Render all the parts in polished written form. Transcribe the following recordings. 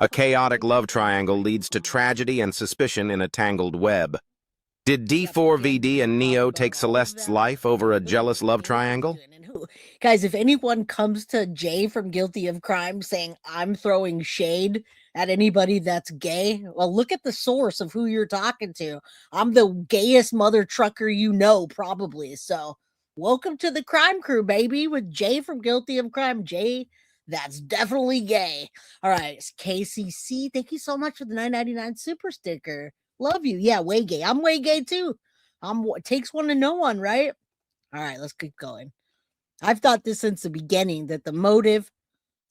A chaotic love triangle leads to tragedy and suspicion in a tangled web. Did D4VD and Neo take Celeste's life over a jealous love triangle? Guys, if anyone comes to Jay from Guilty of Crime saying I'm throwing shade at anybody that's gay, well, look at the source of who you're talking to. I'm the gayest mother trucker you know, probably. So welcome to the crime crew, baby, with Jay from Guilty of Crime. Jay, that's definitely gay. All right, KCC, thank you so much for the $9.99 super sticker. Love you. Yeah, way gay. I'm way gay too. It takes one to know one, right? All right, let's keep going. I've thought this since the beginning that the motive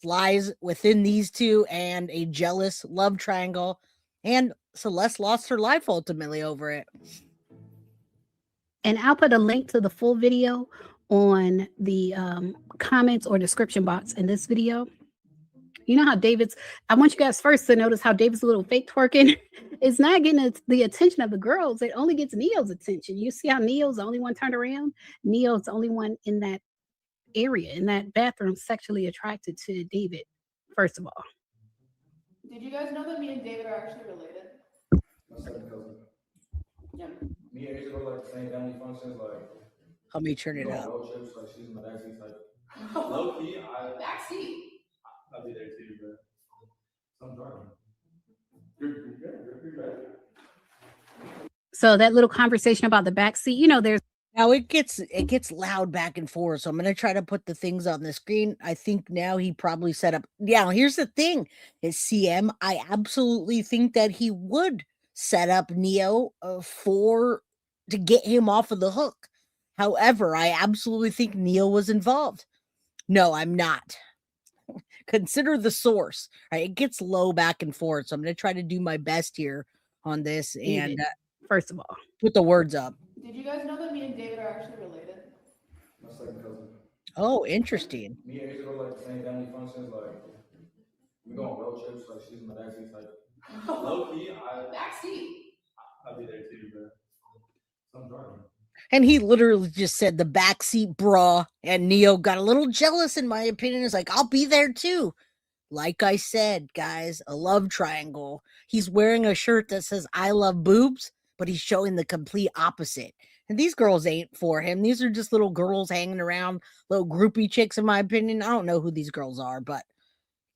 lies within these two and a jealous love triangle, and Celeste lost her life ultimately over it. And I'll put a link to the full video on the comments or description box in this video. You know how I want you guys first to notice how David's little fake twerking is not getting the attention of the girls. It only gets Neo's attention. You see how Neo's the only one turned around? Neo's the only one in that area, in that bathroom, sexually attracted to David, first of all. Did you guys know that me and David are actually related? My second cousin. Yeah. Me and Asia go like the same family functions, like Help me turn it go on up. road trips, like she's in the backseat type. Low key, Backseat. I'll be there too, but some driving. You're right. So that little conversation about the backseat, you know, there's Now it gets loud back and forth. So I'm gonna try to put the things on the screen. I think now he probably set up. Yeah, here's the thing: is CM. I absolutely think that he would set up Neo to get him off of the hook. However, I absolutely think Neo was involved. No, I'm not. Consider the source. Right, it gets low back and forth. So I'm gonna try to do my best here on this and first of all, put the words up. Did you guys know that me and David are actually related? My second cousin. Oh, interesting. Me and Asia go like the same family functions, like we go on road trips, like she's in the backseat type. Low key, Backseat. I'll be there too, but some driving. And he literally just said the backseat bra, and Neo got a little jealous, in my opinion. Is like, I'll be there too. Like I said, guys, a love triangle. He's wearing a shirt that says I love boobs, but he's showing the complete opposite. And these girls ain't for him. These are just little girls hanging around, little groupie chicks, in my opinion. I don't know who these girls are, but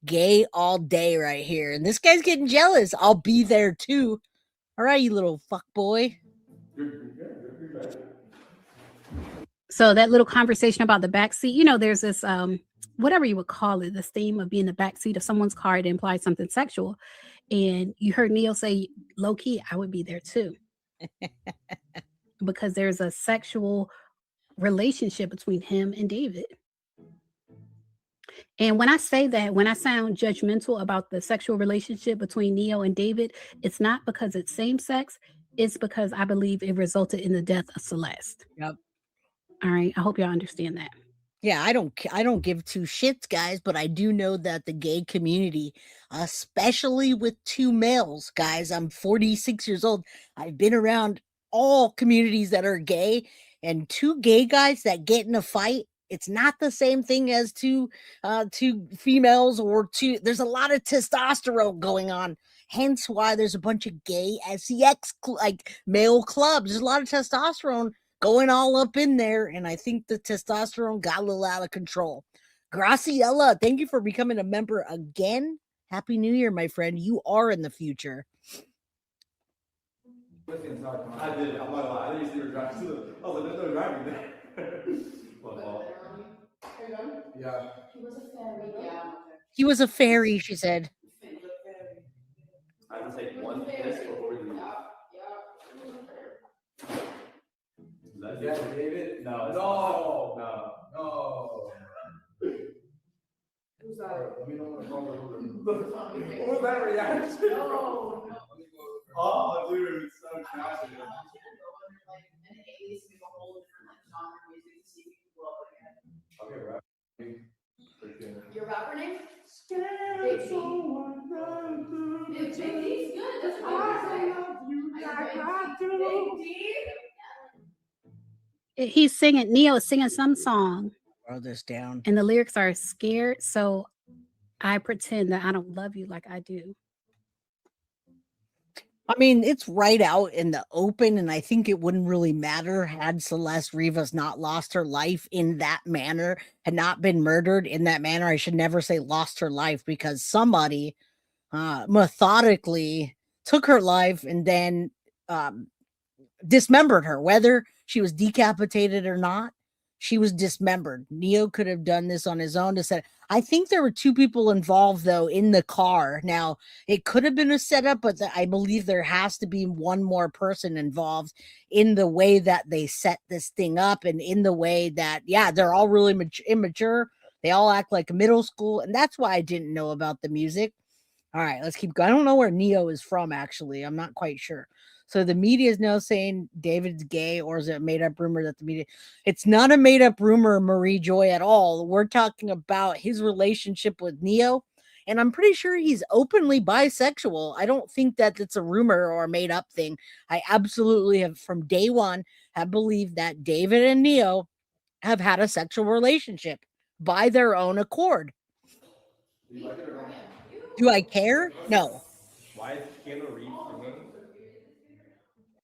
gay all day right here. And this guy's getting jealous. I'll be there too. All right, you little fuck boy. So that little conversation about the backseat, you know, there's this whatever you would call it, this theme of being the backseat of someone's car that implies something sexual. And you heard Neo say, low key, I would be there too. Because there's a sexual relationship between him and David. And when I say that, when I sound judgmental about the sexual relationship between Neo and David, it's not because it's same sex. It's because I believe it resulted in the death of Celeste. Yep. All right. I hope y'all understand that. Yeah, I don't give two shits, guys, but I do know that the gay community, especially with two males, guys, I'm 46 years old. I've been around all communities that are gay, and two gay guys that get in a fight, it's not the same thing as two females or two. There's a lot of testosterone going on. Hence why there's a bunch of gay sex like male clubs. There's a lot of testosterone going all up in there, and I think the testosterone got a little out of control. Graciela, thank you for becoming a member again. Happy New Year, my friend. You are in the future. I did. I'm not gonna lie. I didn't see her driving. I was like, there's no driving there. Are you done? Yeah. He was a fairy. Yeah. He was a fairy, she said. I can take one piss before we leave. Is that David? No. Who's that? Let me know when to call her. What was that reaction? No. Oh, dude, it's so tragic. Okay, right. Your rapper name? Big D. Big D's good. That's what I Big D. He's singing, Neo is singing some song. Throw this down. And the lyrics are scared. So I pretend that I don't love you like I do. I mean, it's right out in the open, and I think it wouldn't really matter had Celeste Rivas not lost her life in that manner, had not been murdered in that manner. I should never say lost her life, because somebody methodically took her life and then dismembered her, whether she was decapitated or not. She was dismembered. Neo could have done this on his own to set. I think there were two people involved though in the car. Now it could have been a setup, but I believe there has to be one more person involved in the way that they set this thing up, and in the way that, yeah, they're all really immature. They all act like middle school, and that's why I didn't know about the music. All right, let's keep going. I don't know where Neo is from, actually. I'm not quite sure. So the media is now saying David's gay, or is it a made-up rumor that the media? It's not a made-up rumor, Marie Joy, at all. We're talking about his relationship with Neo, and I'm pretty sure he's openly bisexual. I don't think that it's a rumor or a made-up thing. I absolutely have, from day one, have believed that David and Neo have had a sexual relationship by their own accord. Do you like it or not? Do I care? No. Why is Keanu Reeves singing?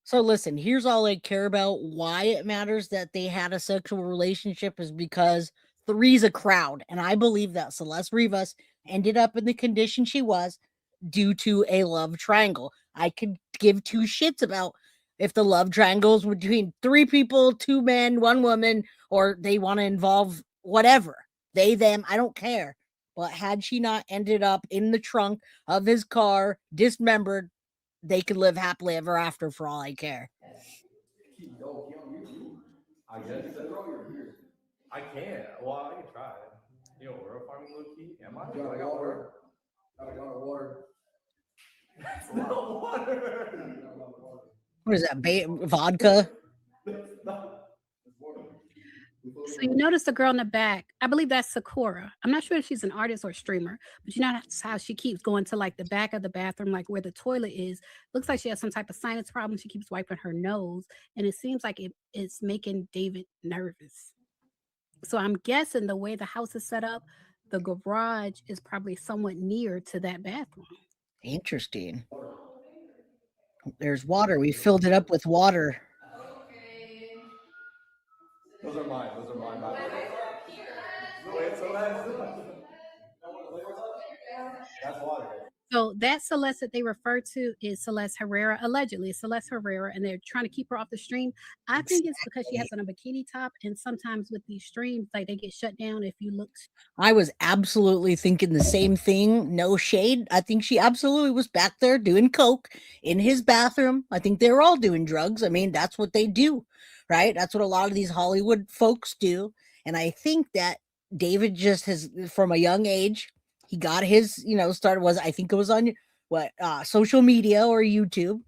So listen, here's all I care about. Why it matters that they had a sexual relationship is because three's a crowd. And I believe that Celeste Rivas ended up in the condition she was due to a love triangle. I could give two shits about if the love triangle is between three people, two men, one woman, or they want to involve whatever. They, them, I don't care. But had she not ended up in the trunk of his car, dismembered, they could live happily ever after for all I care. Yo, Keanu, you. I guess you're here. I can't. Well, I can try. You know, we're farming low key. Am I? I got water. I got water. That's not water. What is that? Vodka? So you notice the girl in the back. I believe that's Sakura. I'm not sure if she's an artist or a streamer, but you know how she keeps going to like the back of the bathroom, like where the toilet is. Looks like she has some type of sinus problem. She keeps wiping her nose, and it seems like it's making David nervous. So I'm guessing the way the house is set up, the garage is probably somewhat near to that bathroom. Interesting. There's water. We filled it up with water. Those are mine. Those are mine. That's water. So that Celeste that they refer to is Celeste Herrera, allegedly Celeste Herrera, and they're trying to keep her off the stream. I think it's because she has on a bikini top, and sometimes with these streams, like they get shut down if you look. I was absolutely thinking the same thing. No shade. I think she absolutely was back there doing coke in his bathroom. I think they were all doing drugs. I mean, that's what they do, right? That's what a lot of these Hollywood folks do. And I think that David just has, from a young age, he got his, started I think it was on social media or YouTube,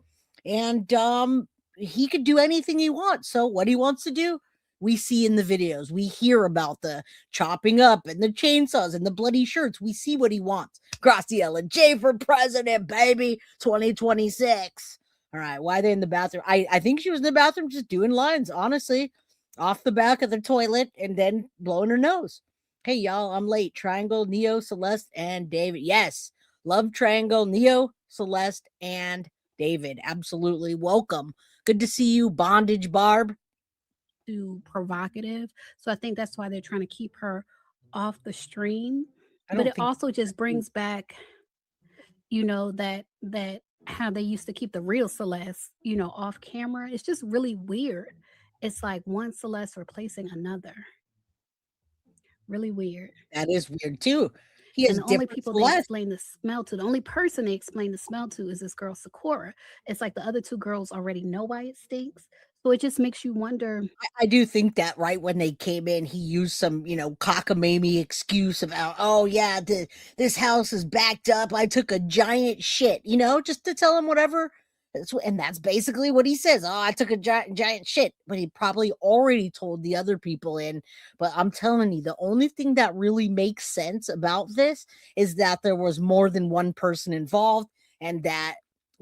and he could do anything he wants. So what he wants to do, we see in the videos. We hear about the chopping up and the chainsaws and the bloody shirts. We see what he wants. Graciela J for president, baby, 2026. All right, why are they in the bathroom? I think she was in the bathroom just doing lines, honestly, off the back of the toilet and then blowing her nose. Hey, y'all, I'm late. Triangle, Neo, Celeste, and David. Yes, love triangle, Neo, Celeste, and David. Absolutely. Welcome. Good to see you, Bondage Barb. Too provocative. So I think that's why they're trying to keep her off the stream. But it also just brings back, that how they used to keep the real Celeste, off camera. It's just really weird. It's like one Celeste replacing another. Really weird. That is weird too. He has and the only people they explain the smell to, the only person they explain the smell to is this girl Sakura. It's like the other two girls already know why it stinks. So it just makes you wonder. I do think that right when they came in, he used some, cockamamie excuse about, oh yeah, this house is backed up. I took a giant shit, just to tell him whatever. And that's basically what he says. Oh, I took a giant shit. But he probably already told the other people in. But I'm telling you, the only thing that really makes sense about this is that there was more than one person involved, and that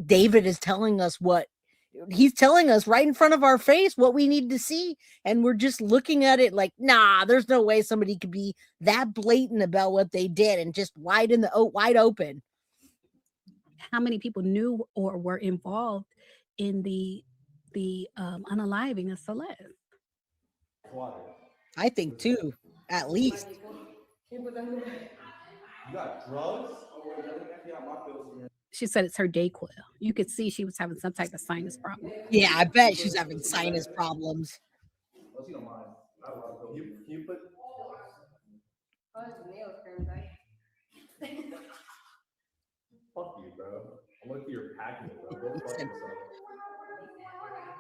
David is telling us what he's telling us right in front of our face what we need to see, and we're just looking at it like, nah, there's no way somebody could be that blatant about what they did and just wide open. How many people knew or were involved in the unaliving of Celeste? I think too, at least. You got drugs? She said it's her Dayquil. You could see she was having some type of sinus problem. Yeah, I bet she's having sinus problems. You put. Fuck you, bro. I'm looking at your packing, bro. Go fuck yourself.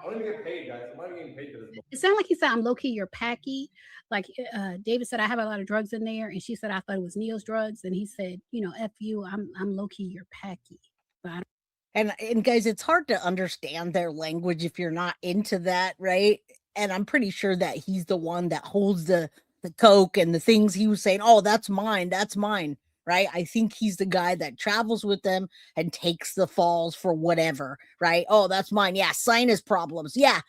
I don't even get paid, guys. I'm not even getting paid for this. It sounded like he said, I'm low-key your packy. Like David said, I have a lot of drugs in there. And she said, I thought it was Neo's drugs. And he said, you know, F you, I'm low-key your packy. But and guys, it's hard to understand their language if you're not into that, right? And I'm pretty sure that he's the one that holds the coke and the things he was saying, oh, that's mine, right? I think he's the guy that travels with them and takes the falls for whatever, right? Oh, that's mine. Yeah, sinus problems. Yeah,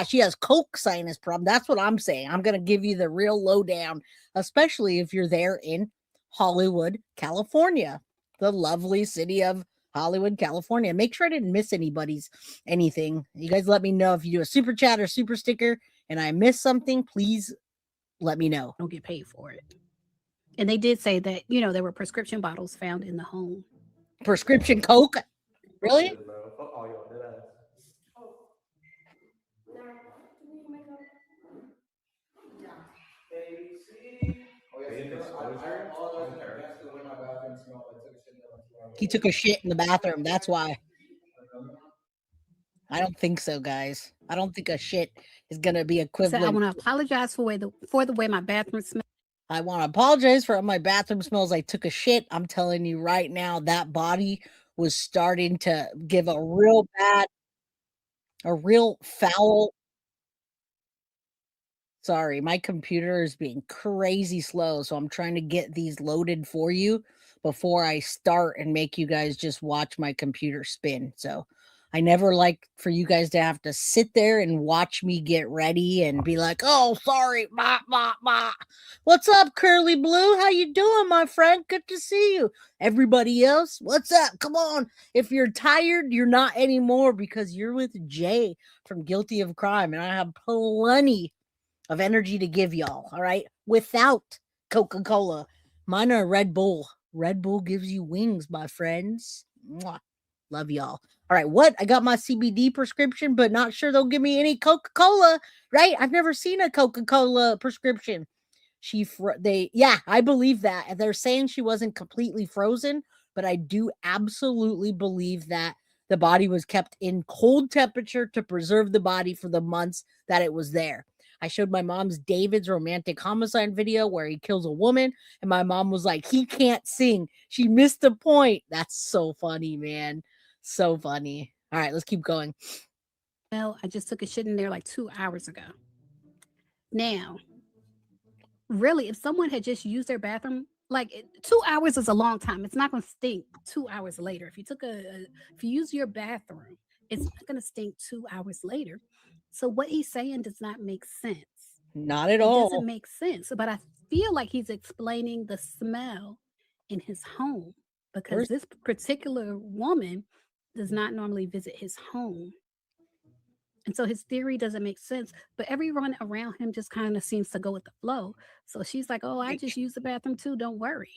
she has coke sinus problem. That's what I'm saying. I'm going to give you the real lowdown, especially if you're there in Hollywood, California, the lovely city of Hollywood, California. Make sure I didn't miss anything. You guys let me know if you do a super chat or super sticker and I missed something, please let me know. don't get paid for it. And they did say that, you know, there were prescription bottles found in the home. Prescription coke? Really? Oh, yo, dead ass. He took a shit in the bathroom. That's why. I don't think so, guys. I don't think a shit is going to be So equivalent. I want to apologize for the way my bathroom smells. I want to apologize for my bathroom smells. I took a shit. I'm telling you right now, that body was starting to give a real foul. Sorry, my computer is being crazy slow, so I'm trying to get these loaded for you before I start and make you guys just watch my computer spin. So I never like for you guys to have to sit there and watch me get ready and be like, oh, sorry, what's up, Curly Blue? How you doing, my friend? Good to see you. Everybody else, what's up? Come on. If you're tired, you're not anymore because you're with Jay from Guilty of Crime, and I have plenty of energy to give y'all, all right? Without Coca-Cola. Mine are Red Bull. Red Bull gives you wings, my friends. Mwah. Love y'all. All right, what? I got my CBD prescription, but not sure they'll give me any Coca-Cola, right? I've never seen a Coca-Cola prescription. I believe that. And they're saying she wasn't completely frozen, but I do absolutely believe that the body was kept in cold temperature to preserve the body for the months that it was there. I showed my mom's David's romantic homicide video where he kills a woman, and my mom was like, he can't sing. She missed the point. That's so funny, man. So funny. All right, let's keep going. Well, I just took a shit in there like 2 hours ago. Now, really, if someone had just used their bathroom, like 2 hours is a long time. It's not going to stink 2 hours later. If you if you use your bathroom, it's not going to stink 2 hours later. So what he's saying does not make sense. Not at It all. doesn't make sense. But I feel like he's explaining the smell in his home because this particular woman does not normally visit his home. And so his theory doesn't make sense, but everyone around him just kind of seems to go with the flow. So she's like, oh, I just use the bathroom too. Don't worry.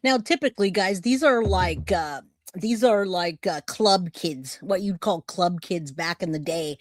Now, typically, guys, these are like club kids, what you'd call club kids back in the day.